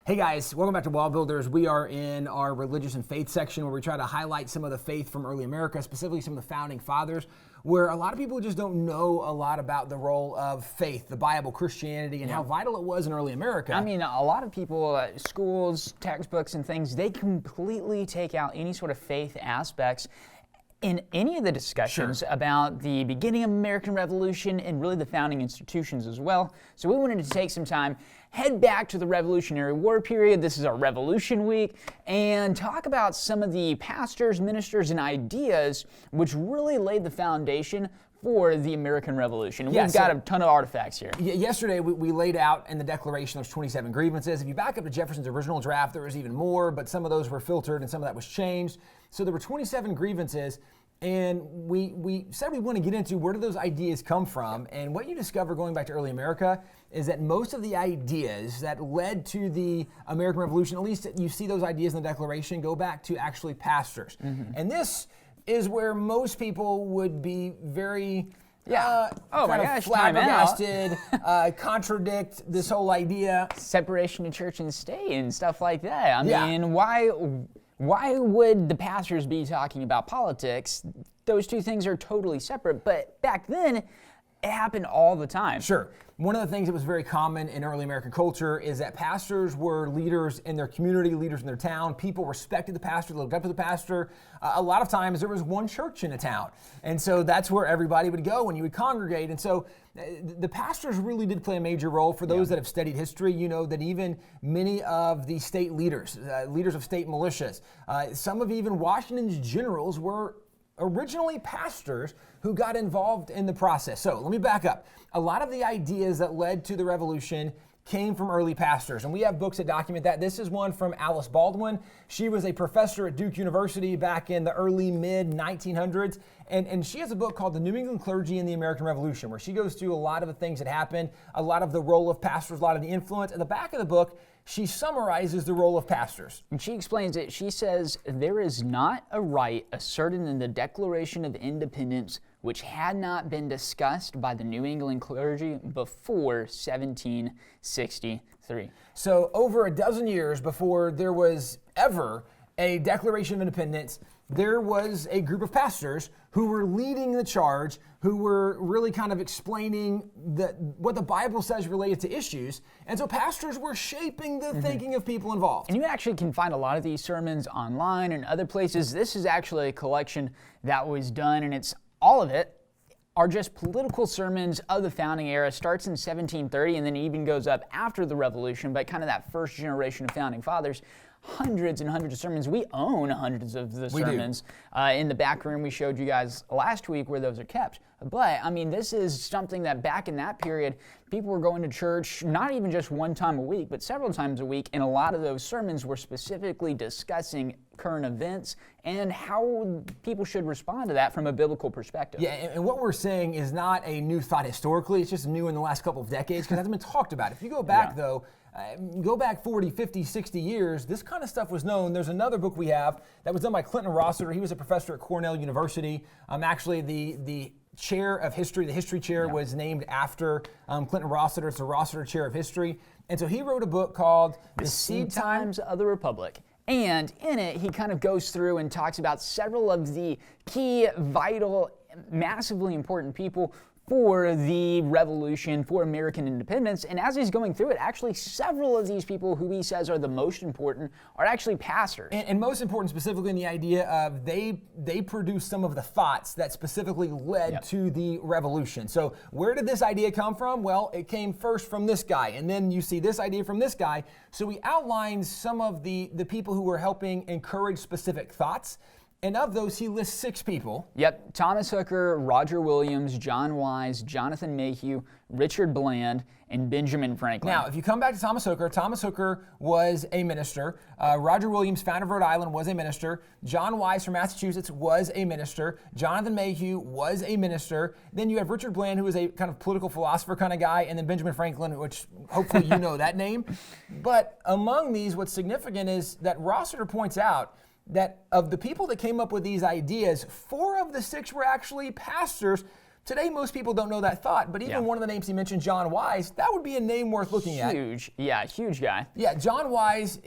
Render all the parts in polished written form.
Hey guys, welcome back to WallBuilders. We are in our religious and faith section where we try to highlight some of the faith from early America, specifically some of the founding fathers, where a lot of people just don't know a lot about the role of faith, the Bible, Christianity, and how vital it was in early America. I mean, a lot of people, schools, textbooks, and things, they completely take out any sort of faith aspects in any of the discussions about the beginning of American Revolution and really the founding institutions as well. So we wanted to take some time, head back to the Revolutionary War period. This is our Revolution Week, and talk about some of the pastors, ministers, and ideas which really laid the foundation for the American Revolution. We've got a ton of artifacts here. Yesterday, we laid out in the Declaration there's 27 grievances. If you back up to Jefferson's original draft, there was even more, but some of those were filtered and some of that was changed. So there were 27 grievances, and we said we want to get into where do those ideas come from. And what you discover going back to early America is that most of the ideas that led to the American Revolution, at least you see those ideas in the Declaration, go back to actually pastors. And this is where most people would be very flabbergasted, contradict this whole idea. Separation of church and state and stuff like that. I mean, why would the pastors be talking about politics? Those two things are totally separate, but back then, it happened all the time. Sure. One of the things that was very common in early American culture is that pastors were leaders in their community, leaders in their town. People respected the pastor, looked up to the pastor. A lot of times there was one church in a town. And so that's where everybody would go when you would congregate. And so the pastors really did play a major role. For those that have studied history, you know that even many of the state leaders, leaders of state militias, some of even Washington's generals were originally pastors who got involved in the process. So let me back up. A lot of the ideas that led to the revolution came from early pastors, and we have books that document that. This is one from Alice Baldwin. She was a professor at Duke University back in the early mid-1900s, and she has a book called The New England Clergy in the American Revolution, where she goes through a lot of the things that happened, a lot of the role of pastors, a lot of the influence. At the back of the book, she summarizes the role of pastors. And she explains it. She says, "There is not a right asserted in the Declaration of Independence which had not been discussed by the New England clergy before 1763. So over a dozen years before there was ever a Declaration of Independence, there was a group of pastors who were leading the charge, who were really kind of explaining what the Bible says related to issues. And so pastors were shaping the thinking of people involved. And you actually can find a lot of these sermons online and other places. This is actually a collection that was done, and all of it are just political sermons of the founding era. Starts in 1730 and then even goes up after the Revolution, but kind of that first generation of founding fathers. Hundreds and hundreds of sermons. We own hundreds of the sermons. In the back room we showed you guys last week where those are kept. But, I mean, this is something that back in that period, people were going to church not even just one time a week, but several times a week, and a lot of those sermons were specifically discussing current events and how people should respond to that from a biblical perspective. Yeah, and what we're saying is not a new thought historically, it's just new in the last couple of decades, because it hasn't been talked about. If you go back, though, go back 40, 50, 60 years, this kind of stuff was known. There's another book we have that was done by Clinton Rossiter. He was a professor at Cornell University. Actually, the chair of history, the history chair, was named after Clinton Rossiter. It's the Rossiter Chair of History. And so he wrote a book called The Seed Times of the Republic. And in it, he kind of goes through and talks about several of the key, vital, massively important people for the revolution, for American independence. And as he's going through it, actually several of these people who he says are the most important are actually pastors. And most important specifically in the idea of they produced some of the thoughts that specifically led to the revolution. So where did this idea come from? Well, it came first from this guy, and then you see this idea from this guy. So we outlined some of the people who were helping encourage specific thoughts. And of those, he lists 6 people. Yep, Thomas Hooker, Roger Williams, John Wise, Jonathan Mayhew, Richard Bland, and Benjamin Franklin. Now, if you come back to Thomas Hooker was a minister. Roger Williams, founder of Rhode Island, was a minister. John Wise from Massachusetts was a minister. Jonathan Mayhew was a minister. Then you have Richard Bland, who was a kind of political philosopher kind of guy, and then Benjamin Franklin, which hopefully you know that name. But among these, what's significant is that Rossiter points out that of the people that came up with these ideas, 4 of the 6 were actually pastors Today, most people don't know that thought, but even one of the names he mentioned, John Wise, that would be a name worth looking at. Huge guy. Yeah, John Wise,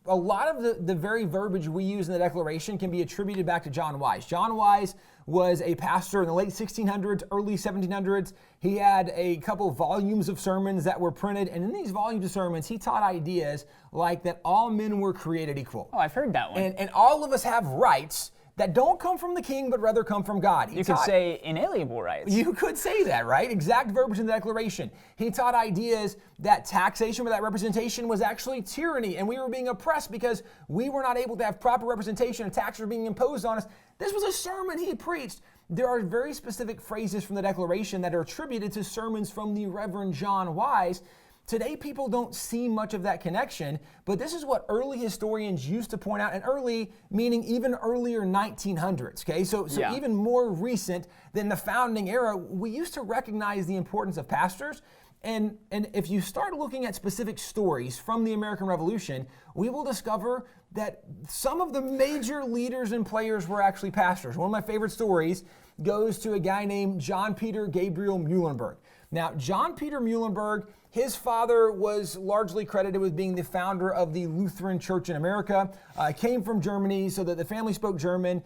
a lot of the very verbiage we use in the Declaration can be attributed back to John Wise. John Wise was a pastor in the late 1600s, early 1700s. He had a couple volumes of sermons that were printed, and in these volumes of sermons, he taught ideas like that all men were created equal. Oh, I've heard that one. And all of us have rights that don't come from the king, but rather come from God. You could say inalienable rights. You could say that, right? Exact verbiage in the Declaration. He taught ideas that taxation without representation was actually tyranny, and we were being oppressed because we were not able to have proper representation and taxes were being imposed on us. This was a sermon he preached. There are very specific phrases from the Declaration that are attributed to sermons from the Reverend John Wise. Today, people don't see much of that connection, but this is what early historians used to point out, and early meaning even earlier 1900s, okay? So even more recent than the founding era, we used to recognize the importance of pastors. And if you start looking at specific stories from the American Revolution, we will discover that some of the major leaders and players were actually pastors. One of my favorite stories goes to a guy named John Peter Gabriel Muhlenberg. Now, John Peter Muhlenberg, his father was largely credited with being the founder of the Lutheran Church in America. Came from Germany, so that the family spoke German.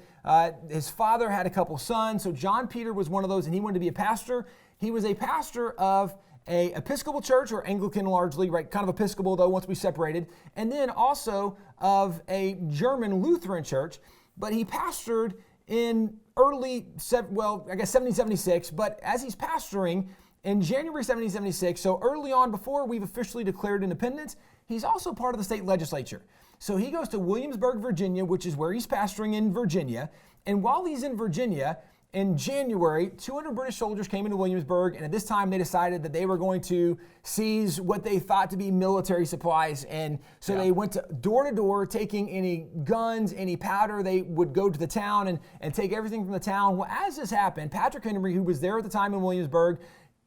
His father had a couple sons, so John Peter was one of those, and he wanted to be a pastor. He was a pastor of a Episcopal church, or Anglican largely, right? Kind of Episcopal though, once we separated. And then also of a German Lutheran church. But he pastored in early, 1776. But as he's pastoring, in January 1776, so early on, before we've officially declared independence, he's also part of the state legislature. So he goes to Williamsburg, Virginia, which is where he's pastoring in Virginia. And while he's in Virginia, in January, 200 British soldiers came into Williamsburg, and at this time they decided that they were going to seize what they thought to be military supplies. And so they went door to door, taking any guns, any powder. They would go to the town and take everything from the town. Well, as this happened, Patrick Henry, who was there at the time in Williamsburg,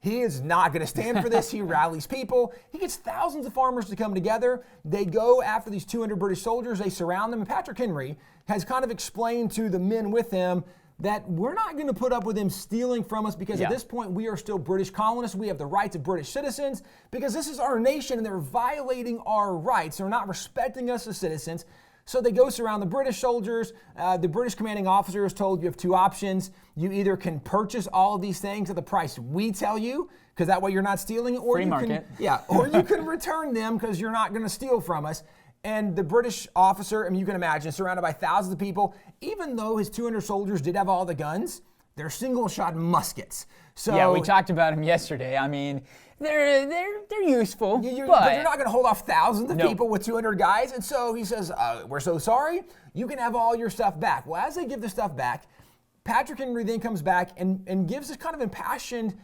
he is not going to stand for this. He rallies people. He gets thousands of farmers to come together. They go after these 200 British soldiers. They surround them. And Patrick Henry has kind of explained to the men with him that we're not going to put up with them stealing from us, because at this point we are still British colonists. We have the rights of British citizens because this is our nation and they're violating our rights. They're not respecting us as citizens. So they go surround the British soldiers. The British commanding officer is told you have two options. You either can purchase all of these things at the price we tell you, because that way you're not stealing, or free market. Or you can return them because you're not going to steal from us. And the British officer, I mean, you can imagine, surrounded by thousands of people, even though his 200 soldiers did have all the guns, they're single-shot muskets. So yeah, we talked about them yesterday. I mean, they're useful, but you're not going to hold off thousands of people with 200 guys. And so he says, we're so sorry, you can have all your stuff back. Well, as they give the stuff back, Patrick Henry then comes back and gives this kind of impassioned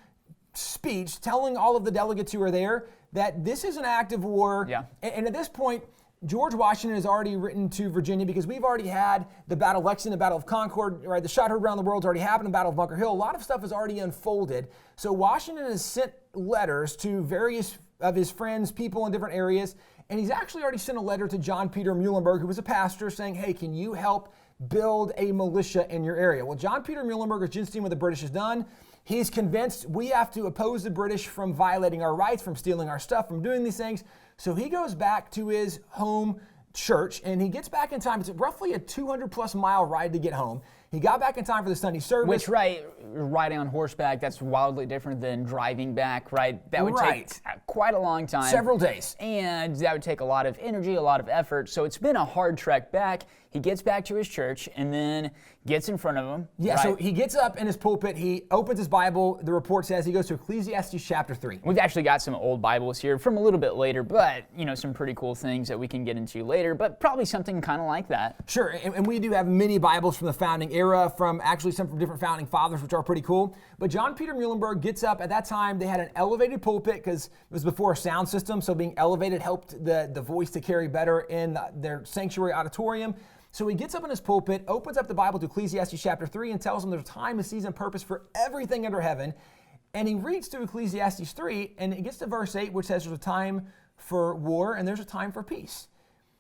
speech telling all of the delegates who are there that this is an act of war. Yeah. And at this point, George Washington has already written to Virginia, because we've already had the Battle of Lexington, the Battle of Concord, right? The shot heard around the world's already happened, the Battle of Bunker Hill. A lot of stuff has already unfolded. So Washington has sent letters to various of his friends, people in different areas, and he's actually already sent a letter to John Peter Muhlenberg, who was a pastor, saying, hey, can you help build a militia in your area? Well, John Peter Muhlenberg has just seen what the British has done. He's convinced we have to oppose the British from violating our rights, from stealing our stuff, from doing these things. So he goes back to his home church, and he gets back in time. It's roughly a 200-plus mile ride to get home. He got back in time for the Sunday service. Which, riding on horseback, that's wildly different than driving back, right? That would take quite a long time. Several days. And that would take a lot of energy, a lot of effort. So it's been a hard trek back. He gets back to his church and then gets in front of him. Yeah, so he gets up in his pulpit. He opens his Bible. The report says he goes to Ecclesiastes chapter 3. We've actually got some old Bibles here from a little bit later, but, some pretty cool things that we can get into later, but probably something kind of like that. Sure, and we do have many Bibles from the founding era, from some from different founding fathers, which are pretty cool. But John Peter Muhlenberg gets up. At that time, they had an elevated pulpit because it was before a sound system, so being elevated helped the voice to carry better in their sanctuary auditorium. So he gets up in his pulpit, opens up the Bible to Ecclesiastes chapter 3, and tells them there's a time, a season, purpose for everything under heaven. And he reads through Ecclesiastes 3, and it gets to verse 8, which says there's a time for war and there's a time for peace.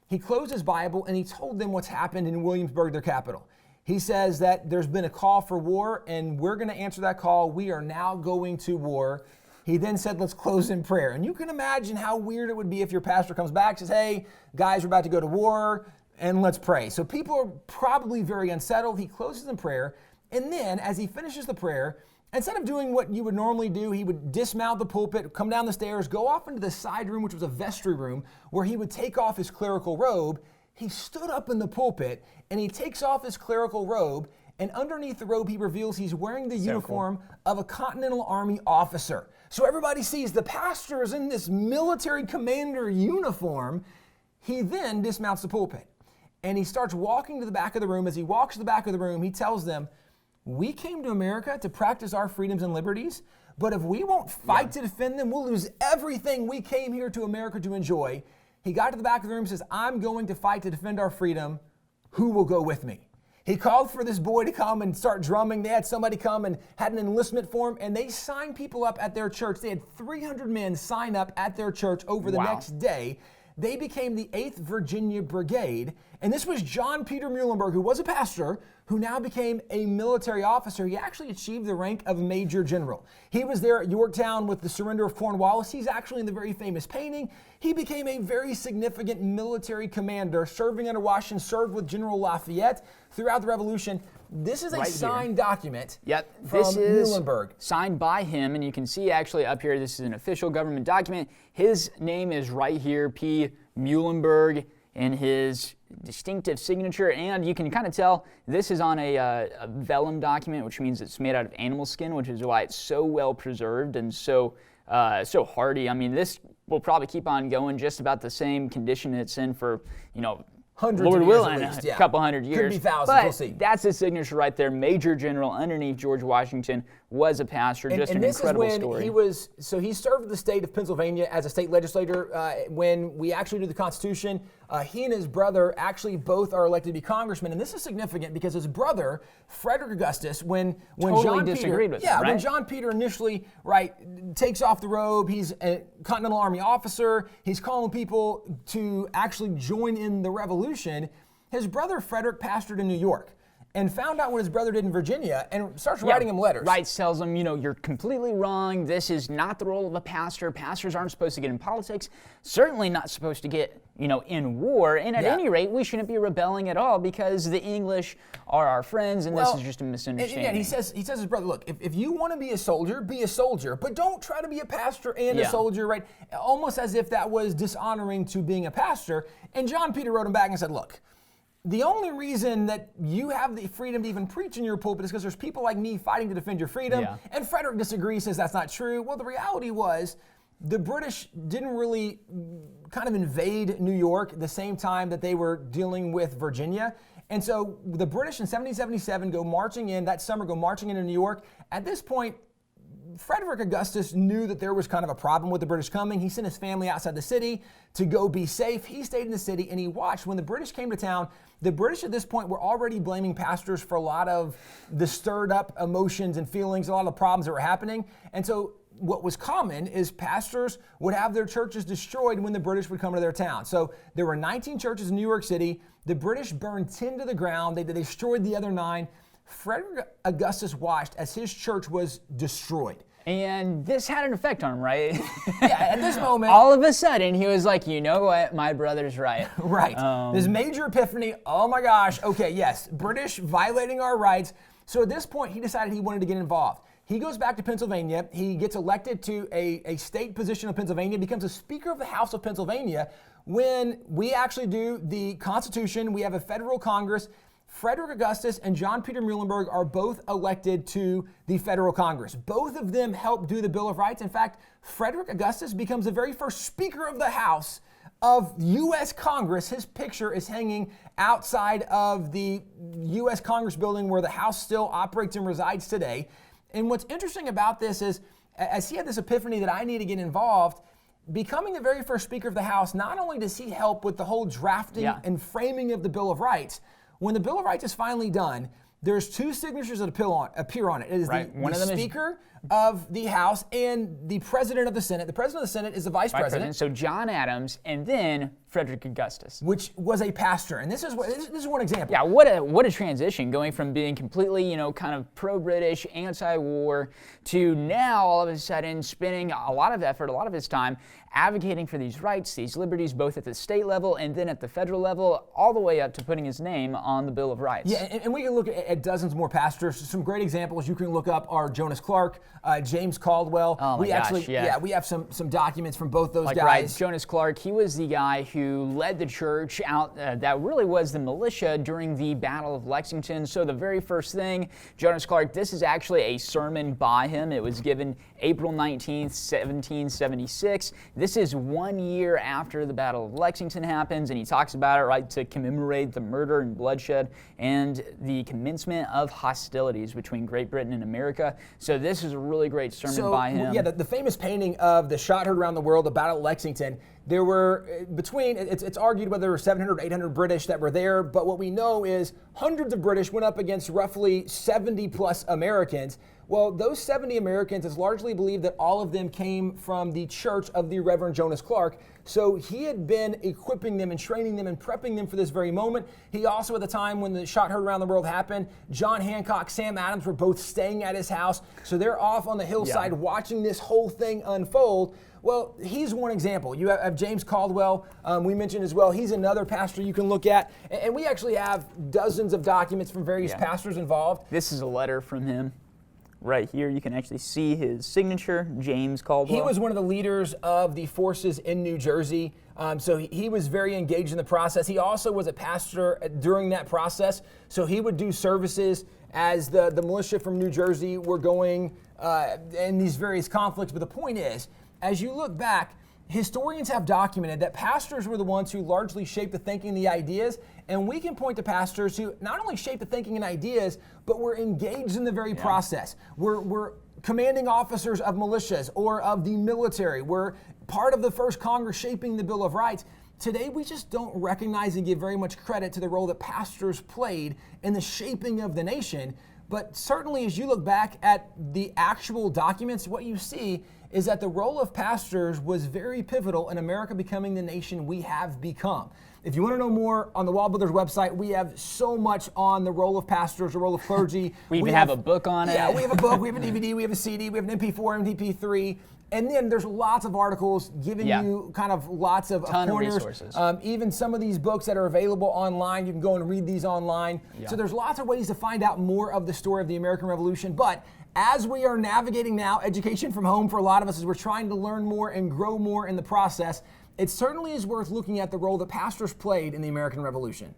He closed his Bible, and he told them what's happened in Williamsburg, their capital. He says that there's been a call for war, and we're going to answer that call. We are now going to war. He then said, let's close in prayer. And you can imagine how weird it would be if your pastor comes back and says, hey, guys, we're about to go to war, and let's pray. So people are probably very unsettled. He closes in prayer, and then as he finishes the prayer, instead of doing what you would normally do, he would dismount the pulpit, come down the stairs, go off into the side room, which was a vestry room, where he would take off his clerical robe. He stood up in the pulpit, and he takes off his clerical robe, and underneath the robe, he reveals he's wearing the uniform of a Continental Army officer. So everybody sees the pastor is in this military commander uniform. He then dismounts the pulpit, and he starts walking to the back of the room. As he walks to the back of the room, he tells them, we came to America to practice our freedoms and liberties, but if we won't fight to defend them, we'll lose everything we came here to America to enjoy. He got to the back of the room and says, I'm going to fight to defend our freedom. Who will go with me? He called for this boy to come and start drumming. They had somebody come and had an enlistment form, and they signed people up at their church. They had 300 men sign up at their church over the next day. They became the 8th Virginia Brigade, and this was John Peter Muhlenberg, who was a pastor, who now became a military officer. He actually achieved the rank of Major General. He was there at Yorktown with the surrender of Cornwallis. He's actually in the very famous painting. He became a very significant military commander, serving under Washington, served with General Lafayette throughout the Revolution. This is a signed document from this is Muhlenberg. Signed by him, and you can see actually up here, this is an official government document. His name is right here, P. Muhlenberg, in his distinctive signature, and you can kind of tell this is on a vellum document, which means it's made out of animal skin, which is why it's so well preserved and so hardy. I mean, this will probably keep on going just about the same condition it's in for, hundreds Lord of years willing, at least, a couple hundred years. Could be thousands, but we'll see. That's his signature right there. Major General underneath George Washington was a pastor. Just an incredible story. He served the state of Pennsylvania as a state legislator. When we actually do the Constitution, he and his brother actually both are elected to be congressmen. And this is significant because his brother, Frederick Augustus, when John Peter initially takes off the robe, he's a Continental Army officer, he's calling people to actually join in the revolution. His brother Frederick pastored in New York and found out what his brother did in Virginia and starts writing him letters. Writes, tells him, you're completely wrong. This is not the role of a pastor. Pastors aren't supposed to get in politics. Certainly not supposed to get, in war. And at any rate, we shouldn't be rebelling at all because the English are our friends, and this is just a misunderstanding. And he says to his brother, look, if you want to be a soldier, but don't try to be a pastor and a soldier, right? Almost as if that was dishonoring to being a pastor. And John Peter wrote him back and said, look, the only reason that you have the freedom to even preach in your pulpit is because there's people like me fighting to defend your freedom. Yeah. And Frederick disagrees, says that's not true. Well, the reality was the British didn't really kind of invade New York at the same time that they were dealing with Virginia. And so the British in 1777 go marching into New York. At this point, Frederick Augustus knew that there was kind of a problem with the British coming. He sent his family outside the city to go be safe. He stayed in the city and he watched. When the British came to town, the British at this point were already blaming pastors for a lot of the stirred up emotions and feelings, a lot of the problems that were happening. And so what was common is pastors would have their churches destroyed when the British would come to their town. So there were 19 churches in New York City. The British burned 10 to the ground. They destroyed the other 9. Frederick Augustus watched as his church was destroyed. And this had an effect on him, right? Yeah, at this moment. All of a sudden, he was like, you know what? My brother's right. Right. This major epiphany. Oh my gosh. Okay, yes. British violating our rights. So at this point, he decided he wanted to get involved. He goes back to Pennsylvania. He gets elected to a state position of Pennsylvania, becomes a Speaker of the House of Pennsylvania. When we actually do the Constitution, we have a federal Congress. Frederick Augustus and John Peter Muhlenberg are both elected to the federal Congress. Both of them helped do the Bill of Rights. In fact, Frederick Augustus becomes the very first Speaker of the House of U.S. Congress. His picture is hanging outside of the U.S. Congress building where the House still operates and resides today. And what's interesting about this is, as he had this epiphany that I need to get involved, becoming the very first Speaker of the House, not only does he help with the whole drafting and framing of the Bill of Rights, when the Bill of Rights is finally done, there's 2 signatures that appear on it. It is the Speaker of the House and the President of the Senate. The President of the Senate is the Vice President. So John Adams, and then Frederick Augustus, which was a pastor. And this is one example. Yeah, what a transition, going from being completely, kind of pro-British, anti-war, to now all of a sudden spending a lot of effort, a lot of his time advocating for these rights, these liberties, both at the state level and then at the federal level, all the way up to putting his name on the Bill of Rights. Yeah, and we can look at dozens more pastors. Some great examples you can look up are Jonas Clarke, James Caldwell. Oh my gosh, we have some documents from both those guys. Right, Jonas Clarke, he was the guy who led the church out, that really was the militia during the Battle of Lexington. So the very first thing, Jonas Clarke, this is actually a sermon by him. It was given April 19th, 1776. This is 1 year after the Battle of Lexington happens, and he talks about it, right, to commemorate the murder and bloodshed and the commencement of hostilities between Great Britain and America. So this is a really great sermon by him. Yeah, the famous painting of the shot heard around the world, the Battle of Lexington, there were it's argued whether there were 700 or 800 British that were there, but what we know is hundreds of British went up against roughly 70 plus Americans. Well, those 70 Americans, it's largely believed that all of them came from the church of the Reverend Jonas Clarke. So he had been equipping them and training them and prepping them for this very moment. He also, at the time when the shot heard around the world happened, John Hancock, Sam Adams were both staying at his house. So they're off on the hillside watching this whole thing unfold. Well, he's one example. You have James Caldwell, we mentioned as well. He's another pastor you can look at. And we actually have dozens of documents from various pastors involved. This is a letter from him. Right here, you can actually see his signature, James Caldwell. He was one of the leaders of the forces in New Jersey, so he was very engaged in the process. He also was a pastor during that process, so he would do services as the militia from New Jersey were going in these various conflicts. But the point is, as you look back, historians have documented that pastors were the ones who largely shaped the thinking and the ideas, and we can point to pastors who not only shaped the thinking and ideas, but were engaged in the very process. We're commanding officers of militias or of the military. We're part of the first Congress shaping the Bill of Rights. Today, we just don't recognize and give very much credit to the role that pastors played in the shaping of the nation. But certainly, as you look back at the actual documents, what you see is that the role of pastors was very pivotal in America becoming the nation we have become. If you want to know more, on the WallBuilders website, we have so much on the role of pastors, the role of clergy. we even have a book on it. Yeah, we have a book, we have a DVD, we have a CD, we have an MP4, MP3. And then there's lots of articles giving you kind of lots of pointers. Of resources. Even some of these books that are available online, you can go and read these online. So there's lots of ways to find out more of the story of the American Revolution. But as we are navigating now, education from home for a lot of us, as we're trying to learn more and grow more in the process, it certainly is worth looking at the role that pastors played in the American Revolution.